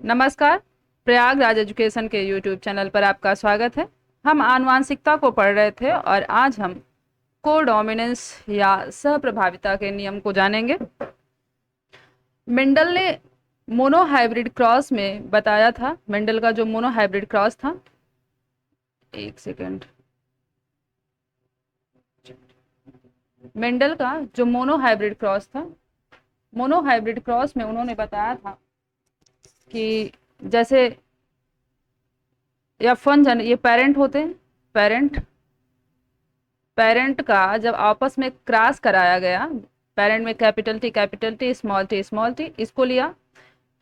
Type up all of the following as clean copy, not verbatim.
नमस्कार। प्रयागराज एजुकेशन के YouTube channel पर आपका स्वागत है। हम आनुवांशिकता को पढ़ रहे थे और आज हम कोडोमिनेंस या सहप्रभाविता के नियम को जानेंगे। मेंडल ने मोनोहाइब्रिड क्रॉस में बताया था, मेंडल का जो मोनोहाइब्रिड क्रॉस था, एक सेकेंड, मेंडल का जो मोनोहाइब्रिड क्रॉस था, मोनोहाइब्रिड क्रॉस में उन्होंने बताया था कि जैसे F1 ये पेरेंट होते हैं, पेरेंट का जब आपस में क्रॉस कराया गया, पेरेंट में कैपिटल टी स्मॉल टी इसको लिया,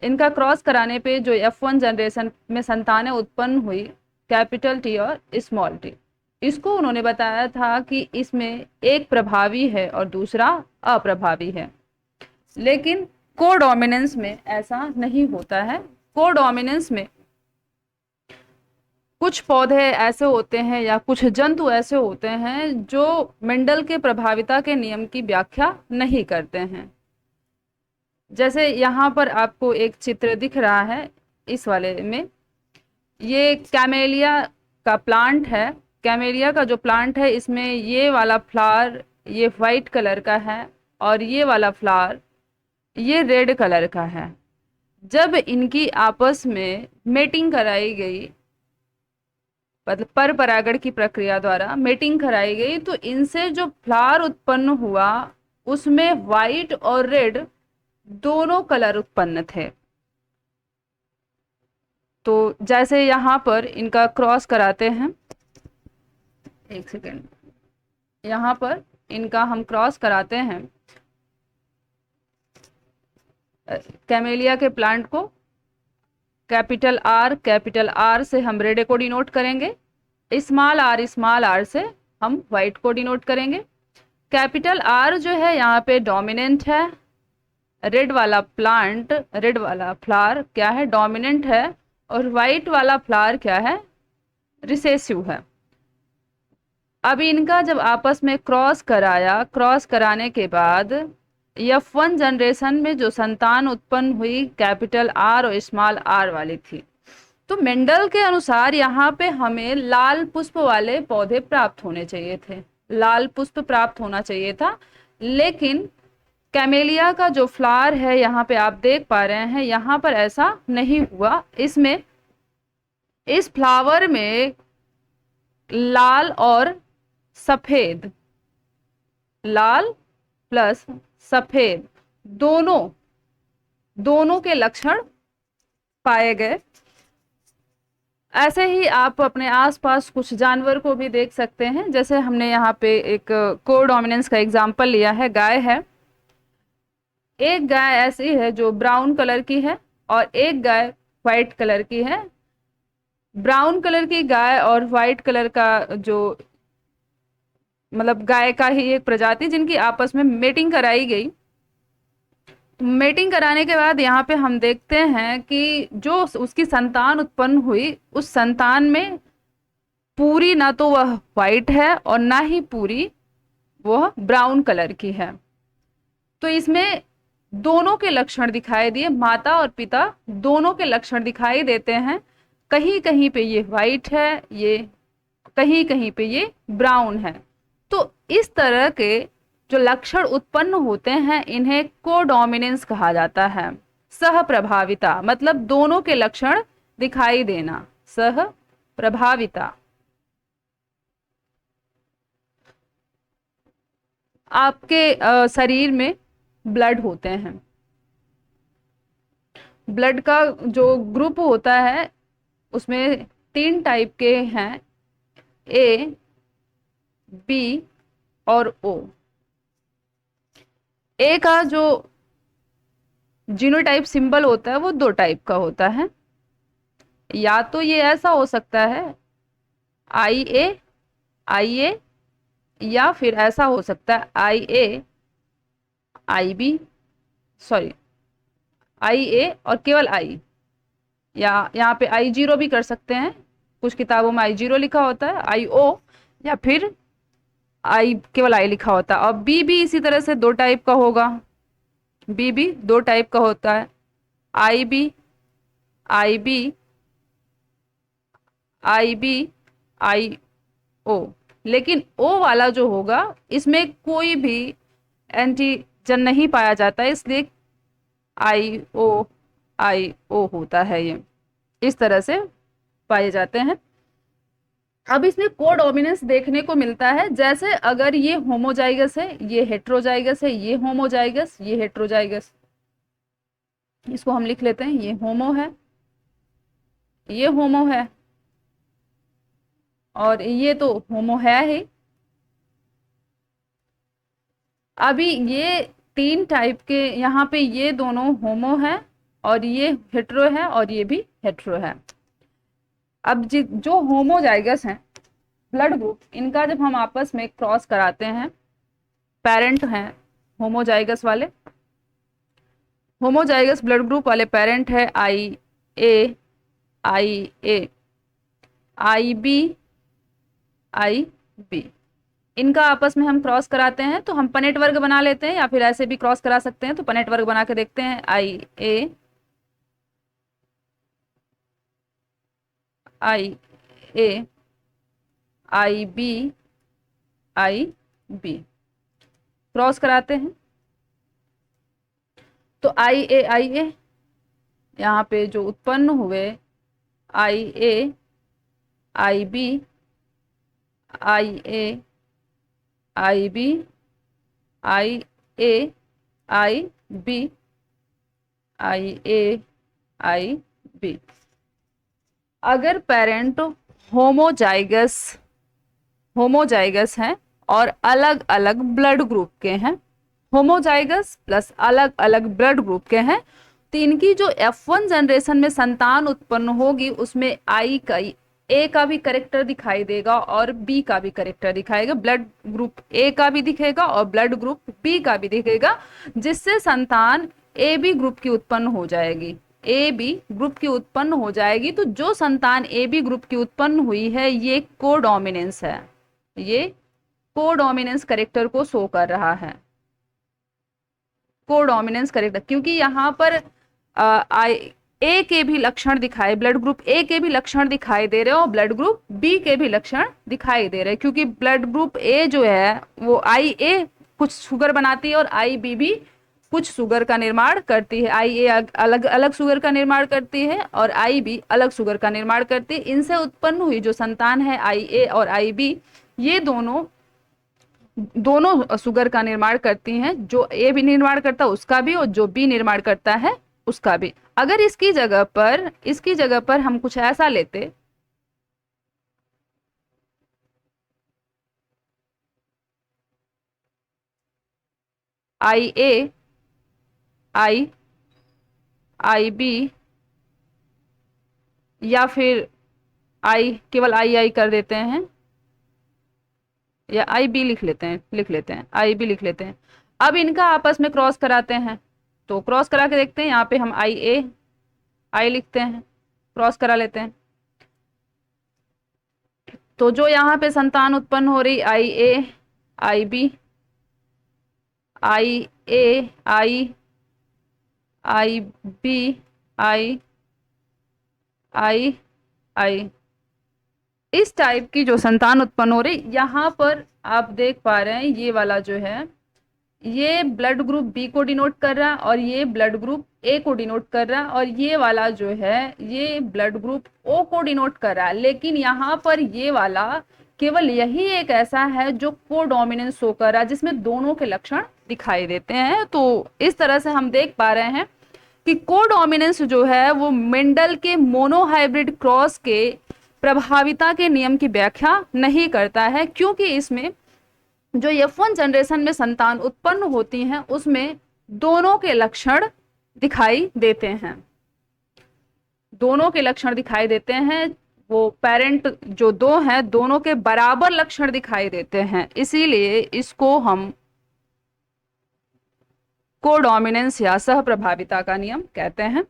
इनका क्रॉस कराने पे जो F1 जनरेशन में संतानें उत्पन्न हुई, कैपिटल टी और स्मॉल टी, इसको उन्होंने बताया था कि इसमें एक प्रभावी है और दूसरा अप्रभावी है। लेकिन कोडोमिनेंस में ऐसा नहीं होता है। कोडोमिनेंस में कुछ पौधे ऐसे होते हैं या कुछ जंतु ऐसे होते हैं जो मेंडल के प्रभाविता के नियम की व्याख्या नहीं करते हैं। जैसे यहाँ पर आपको एक चित्र दिख रहा है, इस वाले में ये कैमेलिया का प्लांट है। कैमेलिया का जो प्लांट है, इसमें ये वाला फ्लावर ये वाइट कलर का है और ये वाला फ्लावर ये रेड कलर का है। जब इनकी आपस में मेटिंग कराई गई, मतलब पर परागण की प्रक्रिया द्वारा मेटिंग कराई गई, तो इनसे जो फ्लावर उत्पन्न हुआ उसमें व्हाइट और रेड दोनों कलर उत्पन्न थे। तो जैसे यहाँ पर इनका क्रॉस कराते हैं, एक सेकेंड, यहाँ पर इनका हम क्रॉस कराते हैं कैमेलिया के प्लांट को, कैपिटल आर से हम रेड को डिनोट करेंगे, स्मॉल आर से हम व्हाइट को डिनोट करेंगे। कैपिटल आर जो है यहाँ पे डोमिनेंट है, रेड वाला फ्लावर क्या है, डोमिनेंट है, और व्हाइट वाला फ्लावर क्या है, रिसेसिव है। अब इनका जब आपस में क्रॉस कराया, क्रॉस कराने के बाद F1 जनरेशन में जो संतान उत्पन्न हुई कैपिटल आर और स्मॉल आर वाली थी। तो मेंडल के अनुसार यहाँ पे हमें लाल पुष्प वाले पौधे प्राप्त होने चाहिए थे, लाल पुष्प प्राप्त होना चाहिए था। लेकिन कैमेलिया का जो फ्लावर है यहाँ पे आप देख पा रहे हैं, यहाँ पर ऐसा नहीं हुआ। इसमें इस फ्लावर में लाल और सफेद, लाल प्लस सफेद दोनों के लक्षण पाए गए। ऐसे ही आप अपने आसपास कुछ जानवर को भी देख सकते हैं। जैसे हमने यहाँ पे एक कोडोमिनेंस का एग्जांपल लिया है, गाय है। एक गाय ऐसी है जो ब्राउन कलर की है और एक गाय व्हाइट कलर की है। ब्राउन कलर की गाय और व्हाइट कलर का जो मतलब गाय का ही एक प्रजाति जिनकी आपस में मेटिंग कराई गई। मेटिंग कराने के बाद यहाँ पे हम देखते हैं कि जो उसकी संतान उत्पन्न हुई, उस संतान में पूरी ना तो वह व्हाइट है और ना ही पूरी वह ब्राउन कलर की है। तो इसमें दोनों के लक्षण दिखाई दिए, माता और पिता दोनों के लक्षण दिखाई देते हैं। कहीं कहीं पे ये व्हाइट है, ये कहीं कहीं पे ये ब्राउन है। तो इस तरह के जो लक्षण उत्पन्न होते हैं इन्हें कोडोमिनेंस कहा जाता है। सह प्रभाविता मतलब दोनों के लक्षण दिखाई देना, सह प्रभाविता। आपके शरीर में ब्लड होते हैं, ब्लड का जो ग्रुप होता है उसमें 3 टाइप के हैं, ए, बी और ओ। ए का जो जीनोटाइप सिंबल होता है वो 2 टाइप का होता है। या तो ये ऐसा हो सकता है आई ए, या फिर ऐसा हो सकता है आई ए और केवल आई, या यहाँ पे I0 भी कर सकते हैं। कुछ किताबों में I0 लिखा होता है, IO, या फिर केवल आई लिखा होता है। और बी भी इसी तरह से 2 टाइप का होगा, बी भी 2 टाइप का होता है, IB IB IO, लेकिन O वाला जो होगा इसमें कोई भी एंटीजन नहीं पाया जाता है, इसलिए IO होता है। ये इस तरह से पाए जाते हैं। अब इसमें कोडोमिनेंस देखने को मिलता है, जैसे अगर ये होमोजाइगस है, ये हेट्रोजाइगस है, ये होमोजाइगस, ये हेट्रोजाइगस, इसको हम लिख लेते हैं, ये होमो है, ये होमो है, और ये तो होमो है ही। अभी ये तीन टाइप के, यहाँ पे ये दोनों होमो है और ये हेट्रो है और ये भी हेट्रो है। अब जो होमोजाइगस हैं ब्लड ग्रुप, इनका जब हम आपस में क्रॉस कराते हैं, पेरेंट हैं होमोजाइगस वाले, होमोजाइगस ब्लड ग्रुप वाले पेरेंट है IA IA IB IB, इनका आपस में हम क्रॉस कराते हैं तो हम पनेट वर्ग बना लेते हैं, या फिर ऐसे भी क्रॉस करा सकते हैं। तो पनेट वर्ग बना के देखते हैं, IA IA IB IB, cross कराते हैं तो IA यहाँ पे जो उत्पन्न हुए IA IB IA IB IA IB IA IB। अगर पेरेंट होमोजाइगस हैं और अलग अलग ब्लड ग्रुप के हैं, होमोजाइगस प्लस अलग अलग ब्लड ग्रुप के हैं, तो इनकी जो F1 जनरेशन में संतान उत्पन्न होगी उसमें A का भी करेक्टर दिखाई देगा और B का भी करेक्टर दिखाएगा, ब्लड ग्रुप A का भी दिखेगा और ब्लड ग्रुप B का भी दिखेगा, जिससे संतान AB ग्रुप की उत्पन्न हो जाएगी, AB ग्रुप की उत्पन्न हो जाएगी। तो जो संतान AB ग्रुप की उत्पन्न हुई है ये कोडोमिनेंस है, ये कोडोमिनेंस करेक्टर को शो कर रहा है, कोडोमिनेंस करेक्टर, क्योंकि यहाँ पर A के भी लक्षण दिखाए, ब्लड ग्रुप A के भी लक्षण दिखाई दे रहे हैं और ब्लड ग्रुप B के भी लक्षण दिखाई दे रहे हैं, क्योंकि ब्लड ग्रुप A जो है वो IA कुछ शुगर बनाती है और IB भी कुछ शुगर का निर्माण करती है, IA अलग अलग शुगर का निर्माण करती है और IB अलग शुगर का निर्माण करती है। इनसे उत्पन्न हुई जो संतान है IA और IB, ये दोनों शुगर का निर्माण करती हैं, जो A भी निर्माण करता है उसका भी और जो B निर्माण करता है उसका भी। अगर इसकी जगह पर हम कुछ ऐसा लेते, IA IB, या फिर केवल II कर देते हैं, या IB लिख लेते हैं IB लिख लेते हैं। अब इनका आपस में क्रॉस कराते हैं, तो क्रॉस करा के देखते हैं, यहाँ पे हम I लिखते हैं, क्रॉस करा लेते हैं, तो जो यहाँ पे संतान उत्पन्न हो रही IA IB IA IB I, इस टाइप की जो संतान उत्पन्न हो रही, यहाँ पर आप देख पा रहे हैं ये वाला जो है ये ब्लड ग्रुप B को डिनोट कर रहा है और ये ब्लड ग्रुप A को डिनोट कर रहा है, और ये वाला जो है ये ब्लड ग्रुप O को डिनोट कर रहा है। लेकिन यहाँ पर ये वाला केवल यही एक ऐसा है जो कोडोमिनेंस शो कर रहा है, जिसमें दोनों के लक्षण दिखाई देते हैं। तो इस तरह से हम देख पा रहे हैं कि कोडोमिनेंस जो है वो मेंडल के मोनोहाइब्रिड क्रॉस के प्रभाविता के नियम की व्याख्या नहीं करता है, क्योंकि इसमें जो F1 जनरेशन में संतान उत्पन्न होती हैं उसमें दोनों के लक्षण दिखाई देते हैं, दोनों के लक्षण दिखाई देते हैं, वो पेरेंट जो दो हैं दोनों के बराबर लक्षण दिखाई देते हैं, इसीलिए इसको हम कोडोमिनेंस या सहप्रभाविता का नियम कहते हैं।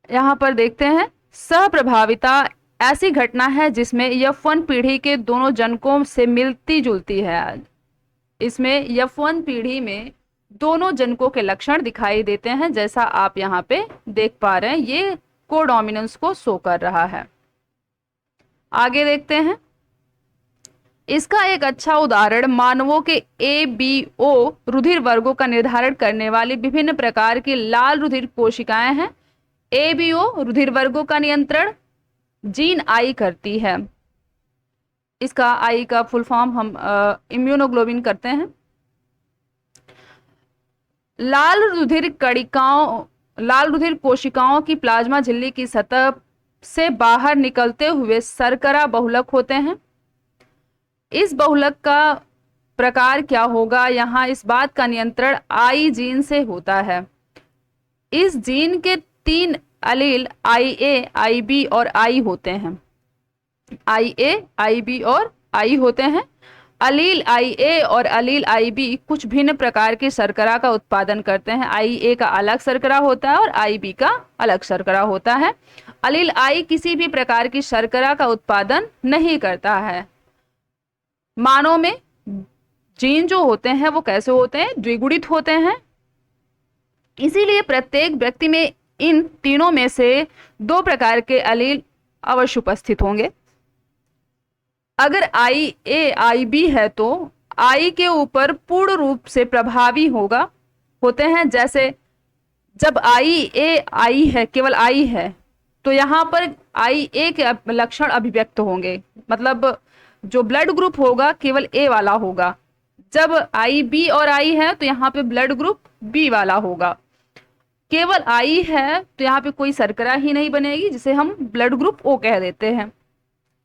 यहां पर देखते हैं, सहप्रभाविता ऐसी घटना है जिसमें F1 पीढ़ी के दोनों जनकों से मिलती जुलती है। इसमें F1 पीढ़ी में दोनों जनकों के लक्षण दिखाई देते हैं, जैसा आप यहाँ पे देख पा रहे हैं, ये कोडोमिनेंस को शो कर रहा है। आगे देखते हैं। इसका एक अच्छा उदाहरण मानवों के ABO रुधिर वर्गों का निर्धारण करने वाली विभिन्न प्रकार की लाल रुधिर कोशिकाएं हैं। ABO रुधिर वर्गों का नियंत्रण जीन आई करती है। इसका आई का फुल फॉर्म हम इम्यूनोग्लोबिन करते हैं। लाल रुधिर कोशिकाओं की प्लाज्मा झिल्ली की सतह से बाहर निकलते हुए शर्करा बहुलक होते हैं। इस बहुलक का प्रकार क्या होगा, यहाँ इस बात का नियंत्रण आई जीन से होता है। इस जीन के 3 अलील IA, IB और I होते हैं। IA, IB और I होते हैं। अलील IA और अलील IB कुछ भिन्न प्रकार की शर्करा का उत्पादन करते हैं। IA का अलग शर्करा होता है और IB का अलग शर्करा होता है। अलील I किसी भी प्रकार की शर्करा का उत्पादन नहीं करता है। मानव में जीन जो होते हैं वो कैसे होते हैं, द्विगुणित होते हैं। इसीलिए प्रत्येक व्यक्ति में इन तीनों में से 2 प्रकार के अलील अवश्य उपस्थित होंगे। अगर IA IB है तो I के ऊपर पूर्ण रूप से प्रभावी होते हैं। जैसे जब IA I है, केवल I है, तो यहाँ पर IA के लक्षण अभिव्यक्त होंगे, मतलब जो ब्लड ग्रुप होगा केवल A वाला होगा। जब IB और I है तो यहाँ पे ब्लड ग्रुप B वाला होगा। केवल I है तो यहाँ पे कोई शर्करा ही नहीं बनेगी, जिसे हम ब्लड ग्रुप O कह देते हैं।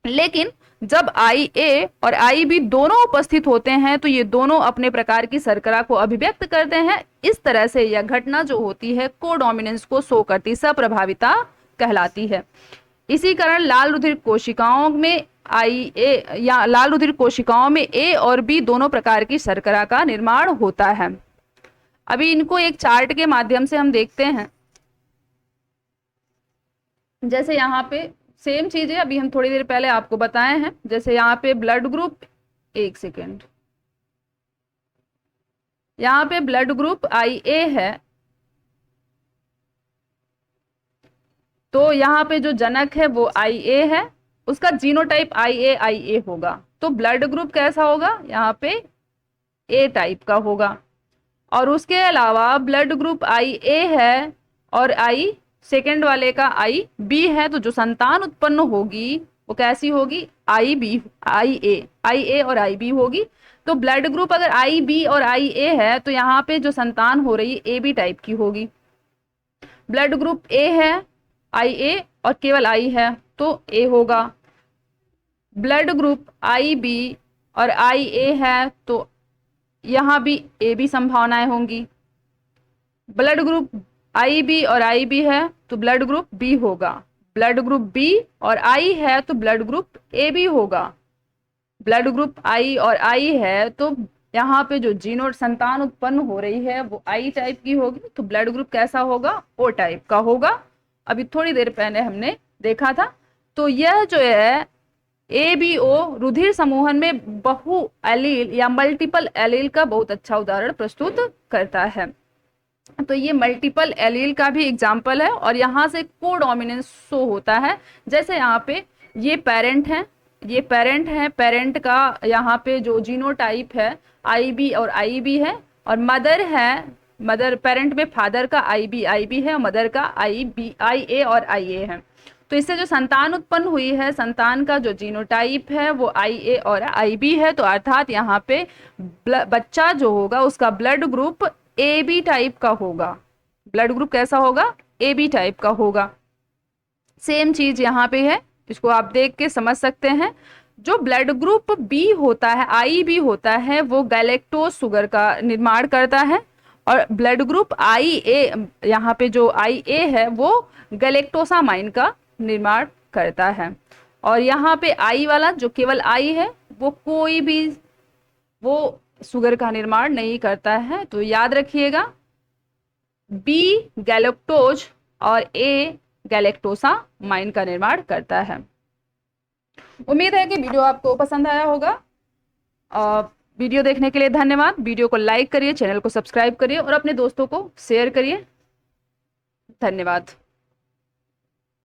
लेकिन जब IA और IB दोनों उपस्थित होते हैं तो ये दोनों अपने प्रकार की शर्करा को अभिव्यक्त करते हैं। इस तरह से यह घटना जो होती है कोडोमिनेंस को शो करती, सप्रभाविता कहलाती है। इसी कारण लाल रुधिर कोशिकाओं में A और B दोनों प्रकार की शर्करा का निर्माण होता है। अभी इनको एक चार्ट के माध्यम से हम देखते हैं। जैसे यहाँ पे सेम चीज है, अभी हम थोड़ी देर पहले आपको बताए हैं। जैसे यहाँ पे ब्लड ग्रुप, एक सेकेंड, यहाँ पे ब्लड ग्रुप IA है, तो यहाँ पे जो जनक है वो IA है, उसका जीनोटाइप IA होगा। तो ब्लड ग्रुप कैसा होगा, यहाँ पे A टाइप का होगा। और उसके अलावा ब्लड ग्रुप IA है और I सेकेंड वाले का IB है, तो जो संतान उत्पन्न होगी वो कैसी होगी, IA और IB होगी। तो ब्लड ग्रुप अगर IB और IA है तो यहाँ पे जो संतान हो रही है AB टाइप की होगी। ब्लड ग्रुप A है, IA और केवल I है तो A होगा। ब्लड ग्रुप IB और IA है तो यहाँ भी AB संभावनाएं होंगी। ब्लड ग्रुप IB और IB है तो ब्लड ग्रुप B होगा। ब्लड ग्रुप B और I है तो ब्लड ग्रुप AB होगा। ब्लड ग्रुप I और I है तो यहाँ पे जो जीनो संतान उत्पन्न हो रही है वो I टाइप की होगी, तो ब्लड ग्रुप कैसा होगा, O टाइप का होगा। अभी थोड़ी देर पहले हमने देखा था। तो यह जो है ABO रुधिर समूहन में बहु एलील या मल्टीपल एलील का बहुत अच्छा उदाहरण प्रस्तुत करता है। तो ये मल्टीपल एलील का भी एग्जाम्पल है और यहाँ से कोडोमिनेंस शो होता है। जैसे यहाँ पे ये पेरेंट है, ये पेरेंट है, पेरेंट का यहाँ पे जो जीनोटाइप है IB और IB है, और मदर है, मदर पेरेंट में फादर का IB है और मदर का IA और IA है। तो इससे जो संतान उत्पन्न हुई है, संतान का जो जीनोटाइप है वो IA और IB है। तो अर्थात यहाँ पे बच्चा जो होगा उसका ब्लड ग्रुप AB टाइप का होगा। ब्लड ग्रुप कैसा होगा, AB टाइप का होगा। सेम चीज यहाँ पे है, इसको आप देख के समझ सकते हैं। जो ब्लड ग्रुप B होता है, IB होता है, वो गैलेक्टोज शुगर का निर्माण करता है, और ब्लड ग्रुप IA, यहाँ पे जो IA है वो गैलेक्टोसामाइन का निर्माण करता है। और यहाँ पे I वाला जो केवल I है वो कोई भी वो शुगर का निर्माण नहीं करता है। तो याद रखिएगा, B गैलेक्टोज और A गैलेक्टोसामाइन का निर्माण करता है। उम्मीद है कि वीडियो आपको पसंद आया होगा। वीडियो देखने के लिए धन्यवाद। वीडियो को लाइक करिए, चैनल को सब्सक्राइब करिए और अपने दोस्तों को शेयर करिए। धन्यवाद।